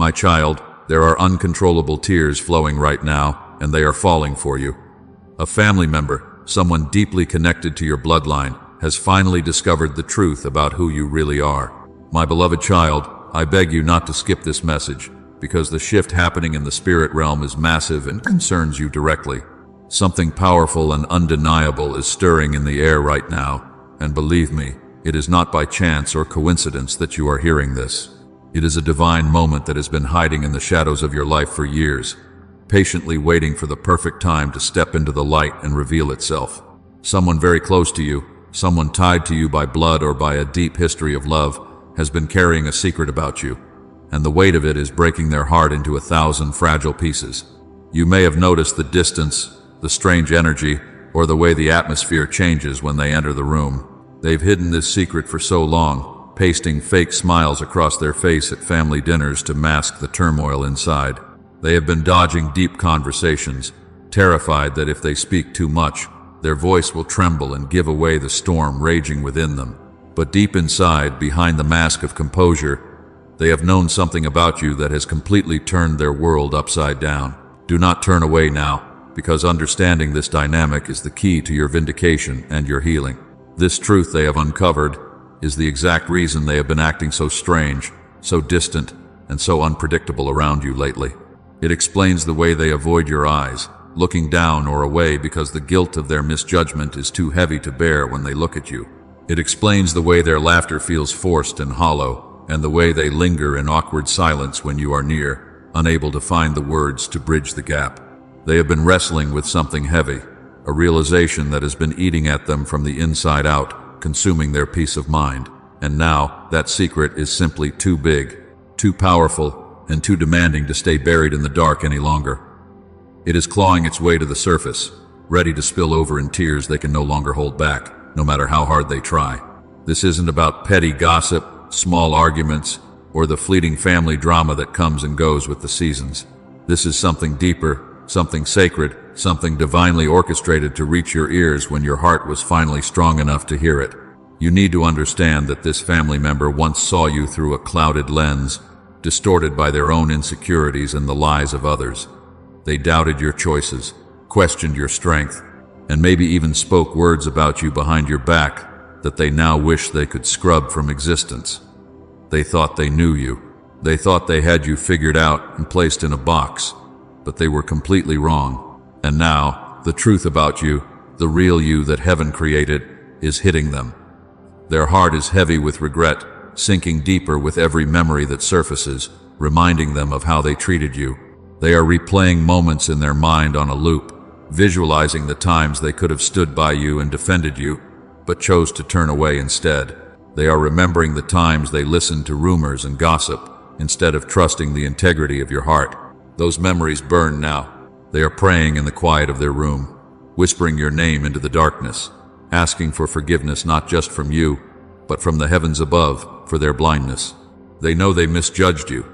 My child, there are uncontrollable tears flowing right now, and they are falling for you. A family member, someone deeply connected to your bloodline, has finally discovered the truth about who you really are. My beloved child, I beg you not to skip this message, because the shift happening in the spirit realm is massive and concerns you directly. Something powerful and undeniable is stirring in the air right now, and believe me, it is not by chance or coincidence that you are hearing this. It is a divine moment that has been hiding in the shadows of your life for years, patiently waiting for the perfect time to step into the light and reveal itself. Someone very close to you, someone tied to you by blood or by a deep history of love, has been carrying a secret about you, and the weight of it is breaking their heart into 1,000 fragile pieces. You may have noticed the distance, the strange energy, or the way the atmosphere changes when they enter the room. They've hidden this secret for so long, pasting fake smiles across their face at family dinners to mask the turmoil inside. They have been dodging deep conversations, terrified that if they speak too much, their voice will tremble and give away the storm raging within them. But deep inside, behind the mask of composure, they have known something about you that has completely turned their world upside down. Do not turn away now, because understanding this dynamic is the key to your vindication and your healing. This truth they have uncovered is the exact reason they have been acting so strange, so distant, and so unpredictable around you lately. It explains the way they avoid your eyes, looking down or away because the guilt of their misjudgment is too heavy to bear when they look at you. It explains the way their laughter feels forced and hollow, and the way they linger in awkward silence when you are near, unable to find the words to bridge the gap. They have been wrestling with something heavy, a realization that has been eating at them from the inside out, consuming their peace of mind. And now, that secret is simply too big, too powerful, and too demanding to stay buried in the dark any longer. It is clawing its way to the surface, ready to spill over in tears they can no longer hold back, no matter how hard they try. This isn't about petty gossip, small arguments, or the fleeting family drama that comes and goes with the seasons. This is something deeper, something sacred, something divinely orchestrated to reach your ears when your heart was finally strong enough to hear it. You need to understand that this family member once saw you through a clouded lens, distorted by their own insecurities and the lies of others. They doubted your choices, questioned your strength, and maybe even spoke words about you behind your back that they now wish they could scrub from existence. They thought they knew you. They thought they had you figured out and placed in a box, but they were completely wrong. And now, the truth about you, the real you that heaven created, is hitting them. Their heart is heavy with regret, sinking deeper with every memory that surfaces, reminding them of how they treated you. They are replaying moments in their mind on a loop, visualizing the times they could have stood by you and defended you, but chose to turn away instead. They are remembering the times they listened to rumors and gossip, instead of trusting the integrity of your heart. Those memories burn now. They are praying in the quiet of their room, whispering your name into the darkness, asking for forgiveness not just from you, but from the heavens above for their blindness. They know they misjudged you,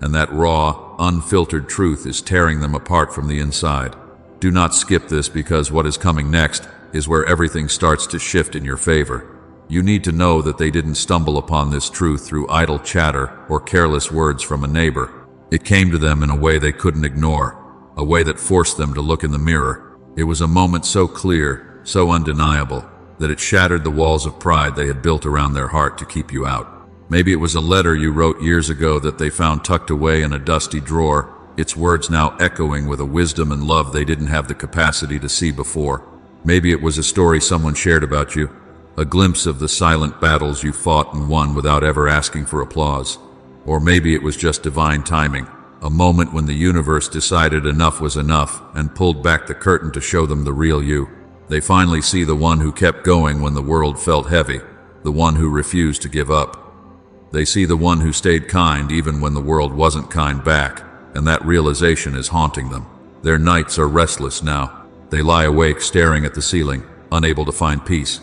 and that raw, unfiltered truth is tearing them apart from the inside. Do not skip this, because what is coming next is where everything starts to shift in your favor. You need to know that they didn't stumble upon this truth through idle chatter or careless words from a neighbor. It came to them in a way they couldn't ignore, a way that forced them to look in the mirror. It was a moment so clear, so undeniable, that it shattered the walls of pride they had built around their heart to keep you out. Maybe it was a letter you wrote years ago that they found tucked away in a dusty drawer, its words now echoing with a wisdom and love they didn't have the capacity to see before. Maybe it was a story someone shared about you, a glimpse of the silent battles you fought and won without ever asking for applause. Or maybe it was just divine timing, a moment when the universe decided enough was enough and pulled back the curtain to show them the real you. They finally see the one who kept going when the world felt heavy, the one who refused to give up. They see the one who stayed kind even when the world wasn't kind back, and that realization is haunting them. Their nights are restless now. They lie awake staring at the ceiling, unable to find peace.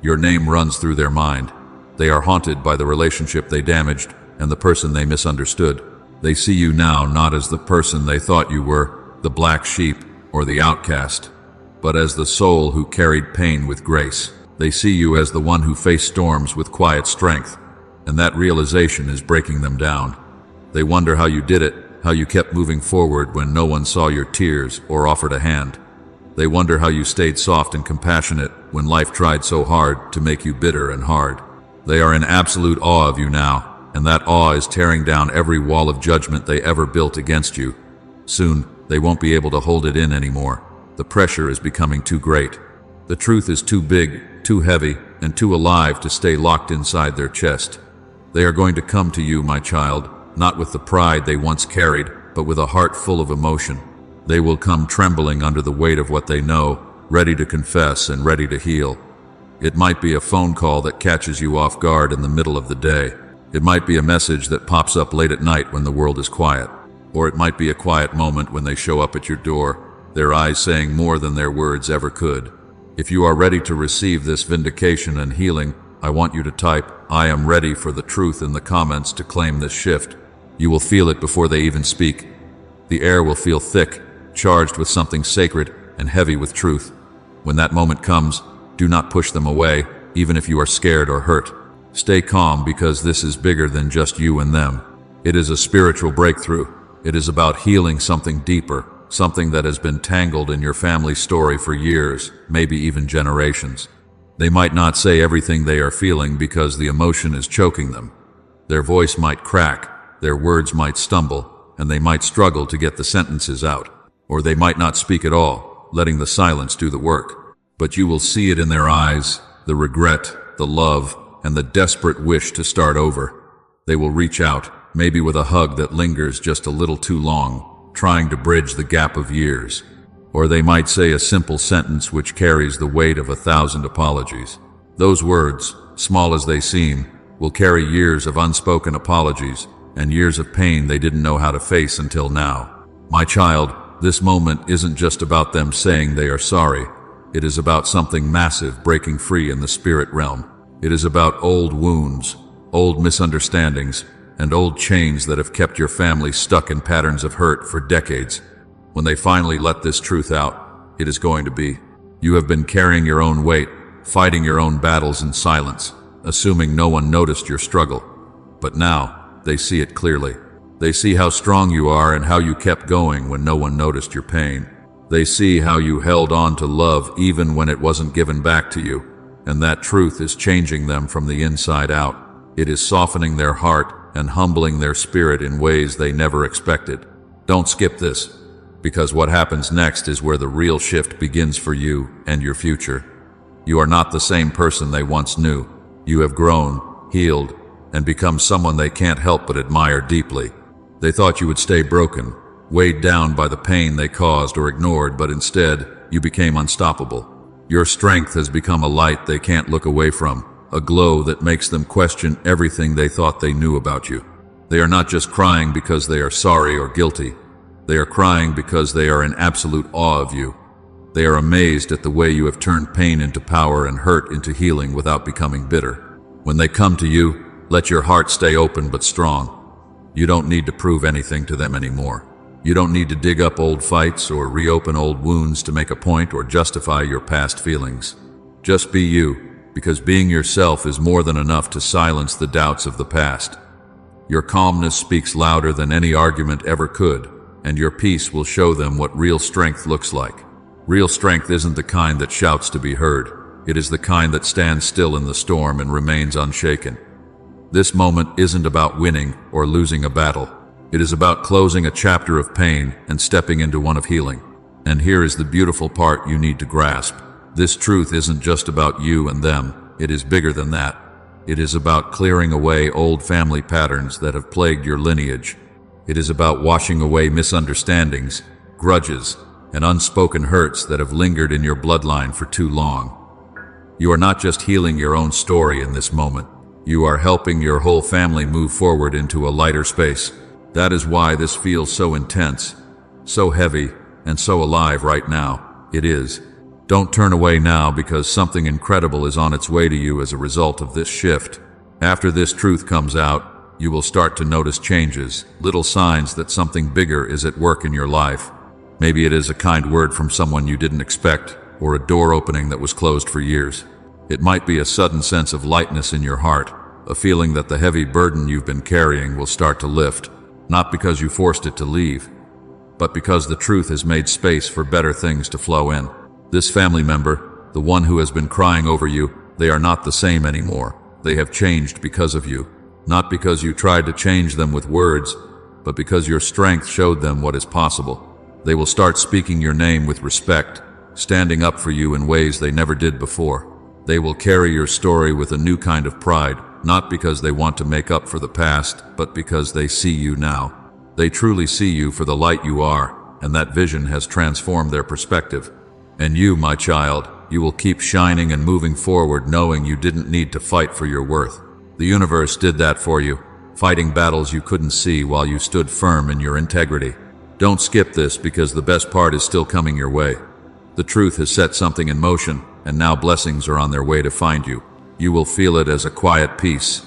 Your name runs through their mind. They are haunted by the relationship they damaged and the person they misunderstood. They see you now not as the person they thought you were, the black sheep or the outcast, but as the soul who carried pain with grace. They see you as the one who faced storms with quiet strength, and that realization is breaking them down. They wonder how you did it, how you kept moving forward when no one saw your tears or offered a hand. They wonder how you stayed soft and compassionate when life tried so hard to make you bitter and hard. They are in absolute awe of you now, and that awe is tearing down every wall of judgment they ever built against you. Soon, they won't be able to hold it in anymore. The pressure is becoming too great. The truth is too big, too heavy, and too alive to stay locked inside their chest. They are going to come to you, my child, not with the pride they once carried, but with a heart full of emotion. They will come trembling under the weight of what they know, ready to confess and ready to heal. It might be a phone call that catches you off guard in the middle of the day. It might be a message that pops up late at night when the world is quiet. Or it might be a quiet moment when they show up at your door, their eyes saying more than their words ever could. If you are ready to receive this vindication and healing, I want you to type, "I am ready for the truth" in the comments to claim this shift. You will feel it before they even speak. The air will feel thick, charged with something sacred and heavy with truth. When that moment comes, do not push them away, even if you are scared or hurt. Stay calm, because this is bigger than just you and them. It is a spiritual breakthrough. It is about healing something deeper, something that has been tangled in your family story for years, maybe even generations. They might not say everything they are feeling because the emotion is choking them. Their voice might crack, their words might stumble, and they might struggle to get the sentences out. Or they might not speak at all, letting the silence do the work. But you will see it in their eyes, the regret, the love, and the desperate wish to start over. They will reach out, maybe with a hug that lingers just a little too long, trying to bridge the gap of years. Or they might say a simple sentence which carries the weight of 1,000 apologies. Those words, small as they seem, will carry years of unspoken apologies and years of pain they didn't know how to face until now. My child, this moment isn't just about them saying they are sorry. It is about something massive breaking free in the spirit realm. It is about old wounds, old misunderstandings, and old chains that have kept your family stuck in patterns of hurt for decades. When they finally let this truth out, it is going to be. You have been carrying your own weight, fighting your own battles in silence, assuming no one noticed your struggle. But now, they see it clearly. They see how strong you are and how you kept going when no one noticed your pain. They see how you held on to love even when it wasn't given back to you. And that truth is changing them from the inside out. It is softening their heart and humbling their spirit in ways they never expected. Don't skip this, because what happens next is where the real shift begins for you and your future. You are not the same person they once knew. You have grown, healed, and become someone they can't help but admire deeply. They thought you would stay broken, weighed down by the pain they caused or ignored, but instead, you became unstoppable. Your strength has become a light they can't look away from, a glow that makes them question everything they thought they knew about you. They are not just crying because they are sorry or guilty. They are crying because they are in absolute awe of you. They are amazed at the way you have turned pain into power and hurt into healing without becoming bitter. When they come to you, let your heart stay open but strong. You don't need to prove anything to them anymore. You don't need to dig up old fights or reopen old wounds to make a point or justify your past feelings. Just be you, because being yourself is more than enough to silence the doubts of the past. Your calmness speaks louder than any argument ever could, and your peace will show them what real strength looks like. Real strength isn't the kind that shouts to be heard. It is the kind that stands still in the storm and remains unshaken. This moment isn't about winning or losing a battle. It is about closing a chapter of pain and stepping into one of healing. And here is the beautiful part you need to grasp. This truth isn't just about you and them. It is bigger than that. It is about clearing away old family patterns that have plagued your lineage. It is about washing away misunderstandings, grudges, and unspoken hurts that have lingered in your bloodline for too long. You are not just healing your own story in this moment. You are helping your whole family move forward into a lighter space. That is why this feels so intense, so heavy, and so alive right now. It is. Don't turn away now, because something incredible is on its way to you as a result of this shift. After this truth comes out, you will start to notice changes, little signs that something bigger is at work in your life. Maybe it is a kind word from someone you didn't expect, or a door opening that was closed for years. It might be a sudden sense of lightness in your heart, a feeling that the heavy burden you've been carrying will start to lift. not because you forced it to leave, but because the truth has made space for better things to flow in. This family member, the one who has been crying over you, they are not the same anymore. They have changed because of you. Not because you tried to change them with words, but because your strength showed them what is possible. They will start speaking your name with respect, standing up for you in ways they never did before. They will carry your story with a new kind of pride, not because they want to make up for the past, but because they see you now. They truly see you for the light you are, and that vision has transformed their perspective. And you, my child, you will keep shining and moving forward knowing you didn't need to fight for your worth. The universe did that for you, fighting battles you couldn't see while you stood firm in your integrity. Don't skip this because the best part is still coming your way. The truth has set something in motion, and now blessings are on their way to find you. You will feel it as a quiet peace,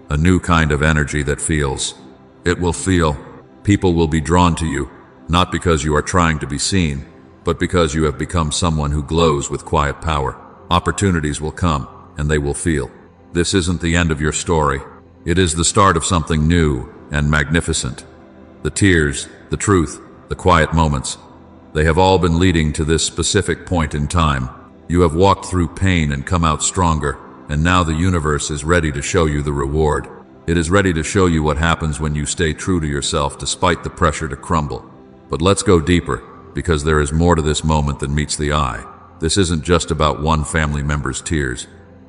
a new kind of energy that feels. It will feel. People will be drawn to you, not because you are trying to be seen, but because you have become someone who glows with quiet power. Opportunities will come, and they will feel. This isn't the end of your story. It is the start of something new and magnificent. The tears, the truth, the quiet moments, they have all been leading to this specific point in time. You have walked through pain and come out stronger, and now the universe is ready to show you the reward. It is ready to show you what happens when you stay true to yourself despite the pressure to crumble. But let's go deeper, because there is more to this moment than meets the eye. This isn't just about one family member's tears.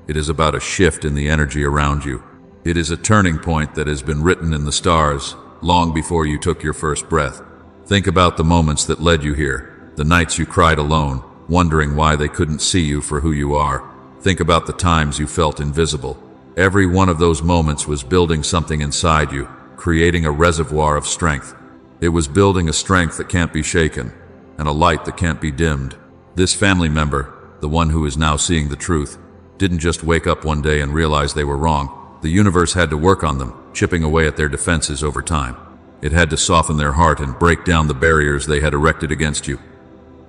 It is about a shift in the energy around you. It is a turning point that has been written in the stars long before you took your first breath. Think about the moments that led you here, the nights you cried alone, wondering why they couldn't see you for who you are. Think about the times you felt invisible. Every one of those moments was building something inside you, creating a reservoir of strength. It was building a strength that can't be shaken, and a light that can't be dimmed. This family member, the one who is now seeing the truth, didn't just wake up one day and realize they were wrong. The universe had to work on them, chipping away at their defenses over time. It had to soften their heart and break down the barriers they had erected against you.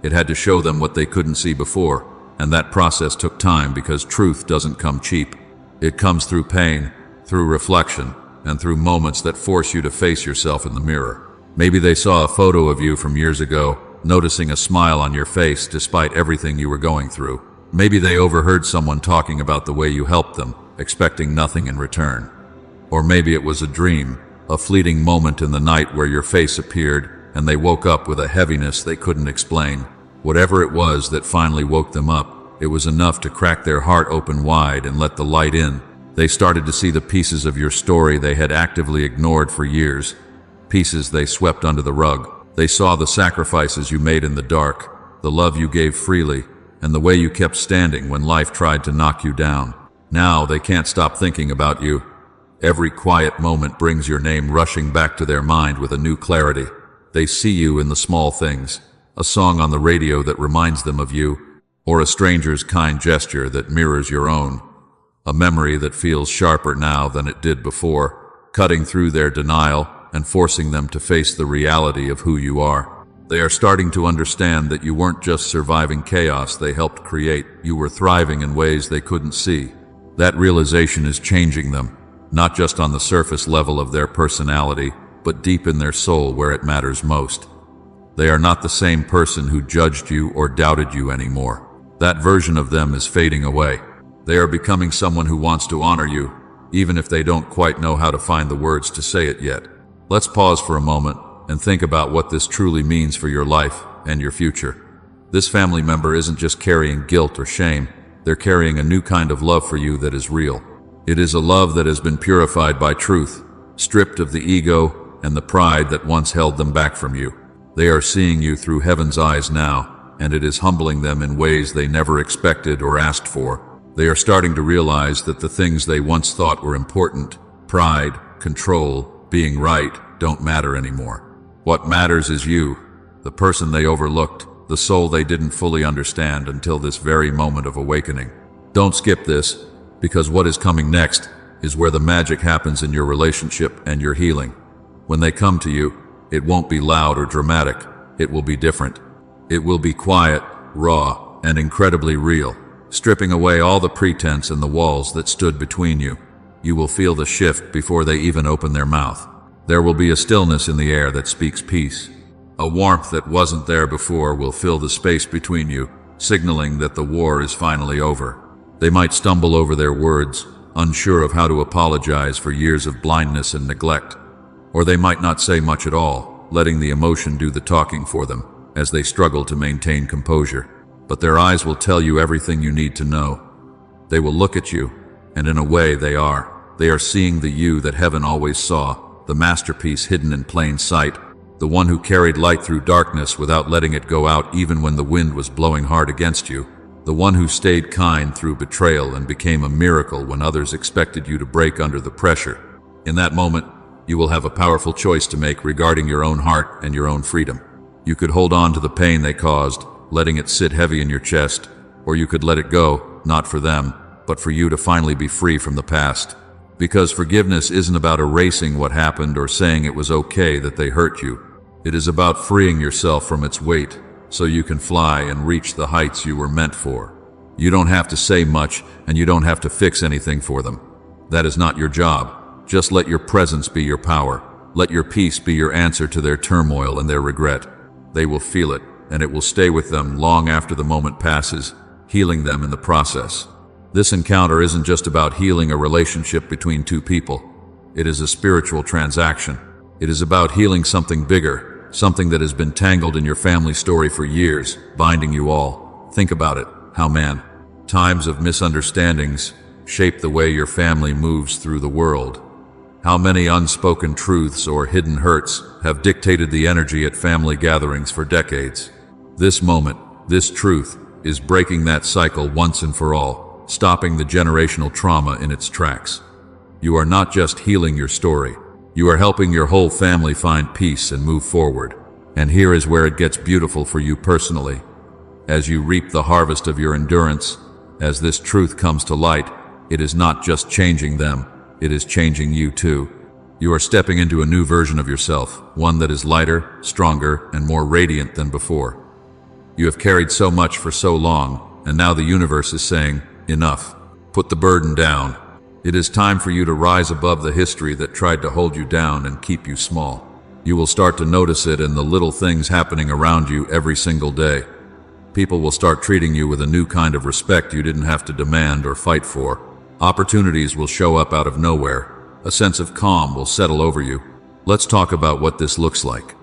It had to show them what they couldn't see before, and that process took time because truth doesn't come cheap. It comes through pain, through reflection, and through moments that force you to face yourself in the mirror. Maybe they saw a photo of you from years ago, noticing a smile on your face despite everything you were going through. Maybe they overheard someone talking about the way you helped them, expecting nothing in return. Or maybe it was a dream, a fleeting moment in the night where your face appeared and they woke up with a heaviness they couldn't explain. Whatever it was that finally woke them up, it was enough to crack their heart open wide and let the light in. They started to see the pieces of your story they had actively ignored for years, pieces they swept under the rug. They saw the sacrifices you made in the dark, the love you gave freely, and the way you kept standing when life tried to knock you down. Now they can't stop thinking about you. Every quiet moment brings your name rushing back to their mind with a new clarity. They see you in the small things, a song on the radio that reminds them of you, or a stranger's kind gesture that mirrors your own. A memory that feels sharper now than it did before, cutting through their denial and forcing them to face the reality of who you are. They are starting to understand that you weren't just surviving chaos they helped create, you were thriving in ways they couldn't see. That realization is changing them, not just on the surface level of their personality, but deep in their soul where it matters most. They are not the same person who judged you or doubted you anymore. That version of them is fading away. They are becoming someone who wants to honor you, even if they don't quite know how to find the words to say it yet. Let's pause for a moment and think about what this truly means for your life and your future. This family member isn't just carrying guilt or shame, they're carrying a new kind of love for you that is real. It is a love that has been purified by truth, stripped of the ego and the pride that once held them back from you. They are seeing you through heaven's eyes now, and it is humbling them in ways they never expected or asked for. They are starting to realize that the things they once thought were important, pride, control, being right, don't matter anymore. What matters is you, the person they overlooked, the soul they didn't fully understand until this very moment of awakening. Don't skip this, because what is coming next is where the magic happens in your relationship and your healing. When they come to you, it won't be loud or dramatic. It will be different. It will be quiet, raw, and incredibly real, stripping away all the pretense and the walls that stood between you. You will feel the shift before they even open their mouth. There will be a stillness in the air that speaks peace. A warmth that wasn't there before will fill the space between you, signaling that the war is finally over. They might stumble over their words, unsure of how to apologize for years of blindness and neglect. Or they might not say much at all, letting the emotion do the talking for them, as they struggle to maintain composure. But their eyes will tell you everything you need to know. They will look at you, and in a way they are. They are seeing the you that heaven always saw, the masterpiece hidden in plain sight, the one who carried light through darkness without letting it go out even when the wind was blowing hard against you, the one who stayed kind through betrayal and became a miracle when others expected you to break under the pressure. In that moment, you will have a powerful choice to make regarding your own heart and your own freedom. You could hold on to the pain they caused, letting it sit heavy in your chest, or you could let it go, not for them, but for you to finally be free from the past. Because forgiveness isn't about erasing what happened or saying it was okay that they hurt you. It is about freeing yourself from its weight, so you can fly and reach the heights you were meant for. You don't have to say much, and you don't have to fix anything for them. That is not your job. Just let your presence be your power. Let your peace be your answer to their turmoil and their regret. They will feel it, and it will stay with them long after the moment passes, healing them in the process. This encounter isn't just about healing a relationship between two people. It is a spiritual transaction. It is about healing something bigger, something that has been tangled in your family story for years, binding you all. Think about it, how times of misunderstandings shape the way your family moves through the world. How many unspoken truths or hidden hurts have dictated the energy at family gatherings for decades. This moment, this truth, is breaking that cycle once and for all, stopping the generational trauma in its tracks. You are not just healing your story. You are helping your whole family find peace and move forward. And here is where it gets beautiful for you personally. As you reap the harvest of your endurance, as this truth comes to light, it is not just changing them, it is changing you too. You are stepping into a new version of yourself, one that is lighter, stronger, and more radiant than before. You have carried so much for so long, and now the universe is saying, enough. Put the burden down. It is time for you to rise above the history that tried to hold you down and keep you small. You will start to notice it in the little things happening around you every single day. People will start treating you with a new kind of respect you didn't have to demand or fight for. Opportunities will show up out of nowhere. A sense of calm will settle over you. Let's talk about what this looks like.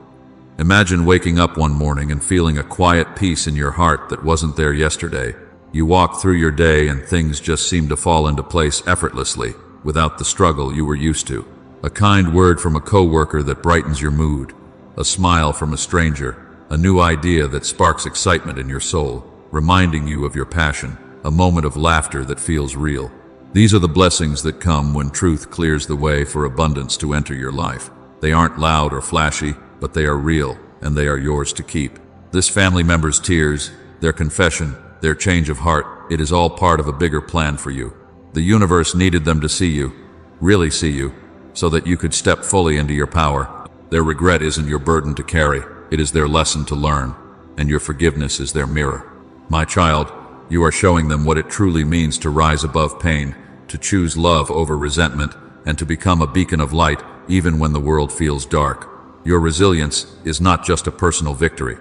Imagine waking up one morning and feeling a quiet peace in your heart that wasn't there yesterday. You walk through your day and things just seem to fall into place effortlessly, without the struggle you were used to. A kind word from a coworker that brightens your mood. A smile from a stranger. A new idea that sparks excitement in your soul, reminding you of your passion. A moment of laughter that feels real. These are the blessings that come when truth clears the way for abundance to enter your life. They aren't loud or flashy, but they are real, and they are yours to keep. This family member's tears, their confession, their change of heart, it is all part of a bigger plan for you. The universe needed them to see you, really see you, so that you could step fully into your power. Their regret isn't your burden to carry, it is their lesson to learn, and your forgiveness is their mirror. My child, you are showing them what it truly means to rise above pain, to choose love over resentment, and to become a beacon of light even when the world feels dark. Your resilience is not just a personal victory.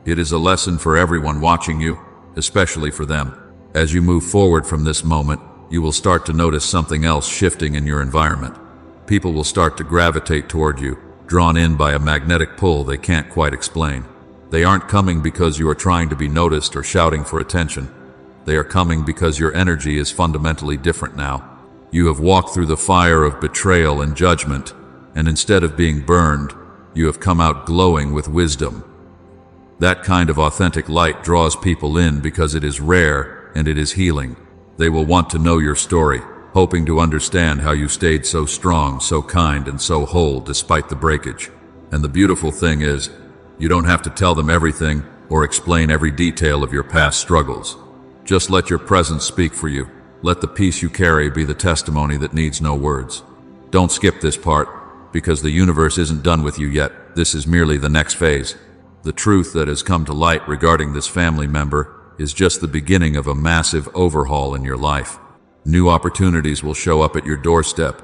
It is a lesson for everyone watching you, especially for them. As you move forward from this moment, you will start to notice something else shifting in your environment. People will start to gravitate toward you, drawn in by a magnetic pull they can't quite explain. They aren't coming because you are trying to be noticed or shouting for attention. They are coming because your energy is fundamentally different now. You have walked through the fire of betrayal and judgment, and instead of being burned, you have come out glowing with wisdom. That kind of authentic light draws people in because it is rare and it is healing. They will want to know your story, hoping to understand how you stayed so strong, so kind, and so whole despite the breakage. And the beautiful thing is, you don't have to tell them everything or explain every detail of your past struggles. Just let your presence speak for you. Let the peace you carry be the testimony that needs no words. Don't skip this part, because the universe isn't done with you yet. This is merely the next phase. The truth that has come to light regarding this family member is just the beginning of a massive overhaul in your life. New opportunities will show up at your doorstep.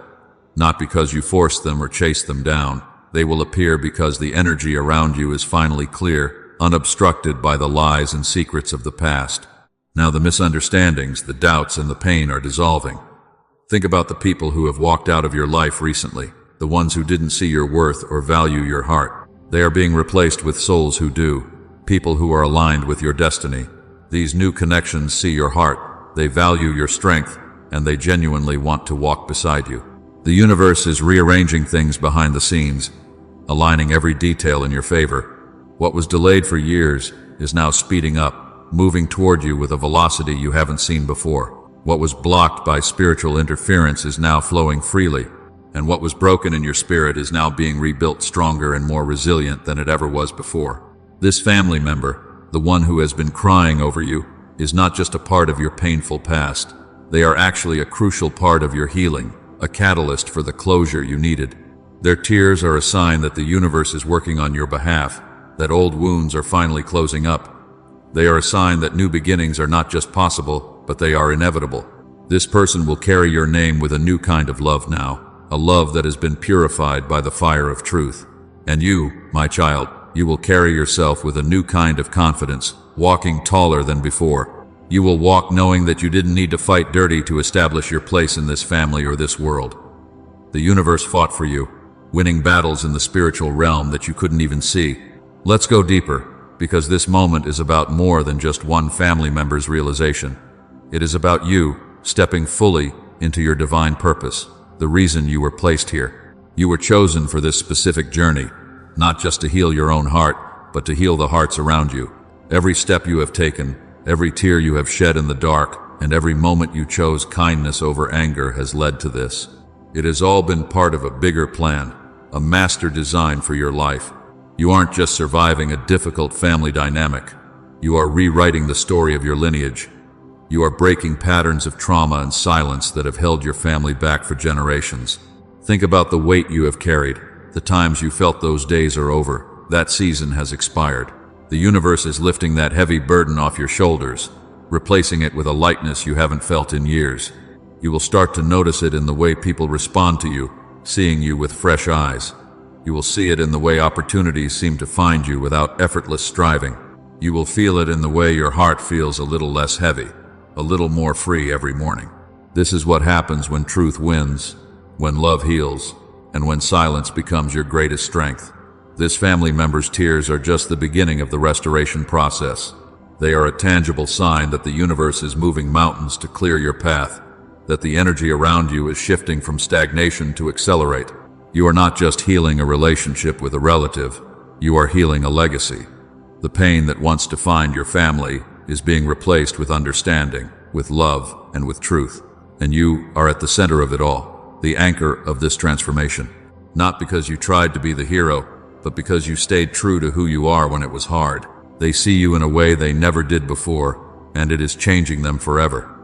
not because you forced them or chased them down. They will appear because the energy around you is finally clear, unobstructed by the lies and secrets of the past. Now the misunderstandings, the doubts, and the pain are dissolving. Think about the people who have walked out of your life recently, the ones who didn't see your worth or value your heart. They are being replaced with souls who do, people who are aligned with your destiny. These new connections see your heart, they value your strength, and they genuinely want to walk beside you. The universe is rearranging things behind the scenes, aligning every detail in your favor. What was delayed for years is now speeding up, moving toward you with a velocity you haven't seen before. What was blocked by spiritual interference is now flowing freely, and what was broken in your spirit is now being rebuilt stronger and more resilient than it ever was before. This family member, the one who has been crying over you, is not just a part of your painful past. They are actually a crucial part of your healing, a catalyst for the closure you needed. Their tears are a sign that the universe is working on your behalf, that old wounds are finally closing up. They are a sign that new beginnings are not just possible, but they are inevitable. This person will carry your name with a new kind of love now, a love that has been purified by the fire of truth. And you, my child, you will carry yourself with a new kind of confidence, walking taller than before. You will walk knowing that you didn't need to fight dirty to establish your place in this family or this world. The universe fought for you, winning battles in the spiritual realm that you couldn't even see. Let's go deeper, because this moment is about more than just one family member's realization. It is about you stepping fully into your divine purpose, the reason you were placed here. You were chosen for this specific journey, not just to heal your own heart, but to heal the hearts around you. Every step you have taken, every tear you have shed in the dark, and every moment you chose kindness over anger has led to this. It has all been part of a bigger plan, a master design for your life. You aren't just surviving a difficult family dynamic. You are rewriting the story of your lineage. You are breaking patterns of trauma and silence that have held your family back for generations. Think about the weight you have carried, the times you felt those days are over, that season has expired. The universe is lifting that heavy burden off your shoulders, replacing it with a lightness you haven't felt in years. You will start to notice it in the way people respond to you, seeing you with fresh eyes. You will see it in the way opportunities seem to find you without effortless striving. You will feel it in the way your heart feels a little less heavy, a little more free every morning. This is what happens when truth wins, when love heals, and when silence becomes your greatest strength. This family member's tears are just the beginning of the restoration process. They are a tangible sign that the universe is moving mountains to clear your path, that the energy around you is shifting from stagnation to accelerate. You are not just healing a relationship with a relative, you are healing a legacy. The pain that once defined your family is being replaced with understanding, with love, and with truth. And you are at the center of it all, the anchor of this transformation. Not because you tried to be the hero, but because you stayed true to who you are when it was hard. They see you in a way they never did before, and it is changing them forever.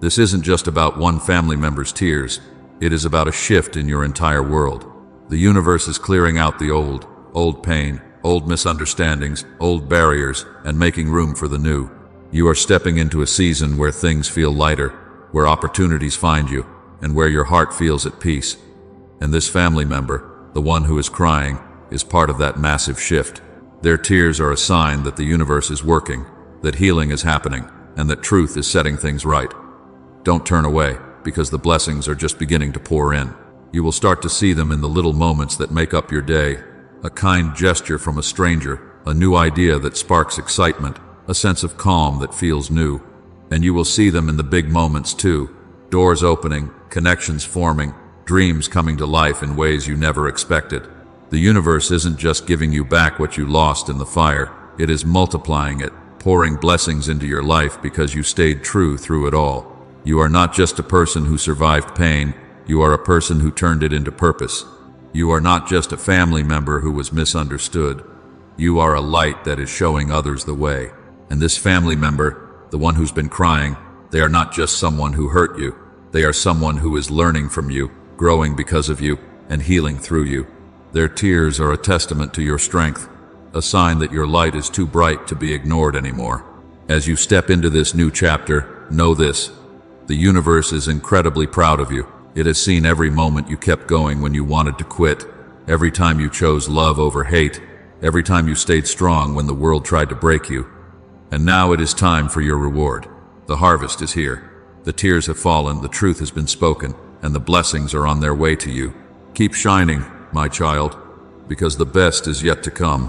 This isn't just about one family member's tears, it is about a shift in your entire world. The universe is clearing out the old pain, old misunderstandings, old barriers, and making room for the new. You are stepping into a season where things feel lighter, where opportunities find you, and where your heart feels at peace. And this family member, the one who is crying, is part of that massive shift. Their tears are a sign that the universe is working, that healing is happening, and that truth is setting things right. Don't turn away, because the blessings are just beginning to pour in. You will start to see them in the little moments that make up your day. A kind gesture from a stranger, a new idea that sparks excitement, a sense of calm that feels new. And you will see them in the big moments too. Doors opening, connections forming, dreams coming to life in ways you never expected. The universe isn't just giving you back what you lost in the fire, it is multiplying it, pouring blessings into your life because you stayed true through it all. You are not just a person who survived pain, you are a person who turned it into purpose. You are not just a family member who was misunderstood. You are a light that is showing others the way. And this family member, the one who's been crying, they are not just someone who hurt you. They are someone who is learning from you, growing because of you, and healing through you. Their tears are a testament to your strength, a sign that your light is too bright to be ignored anymore. As you step into this new chapter, know this: the universe is incredibly proud of you. It has seen every moment you kept going when you wanted to quit, every time you chose love over hate, every time you stayed strong when the world tried to break you. And now it is time for your reward. The harvest is here. The tears have fallen, the truth has been spoken, and the blessings are on their way to you. Keep shining, my child, because the best is yet to come.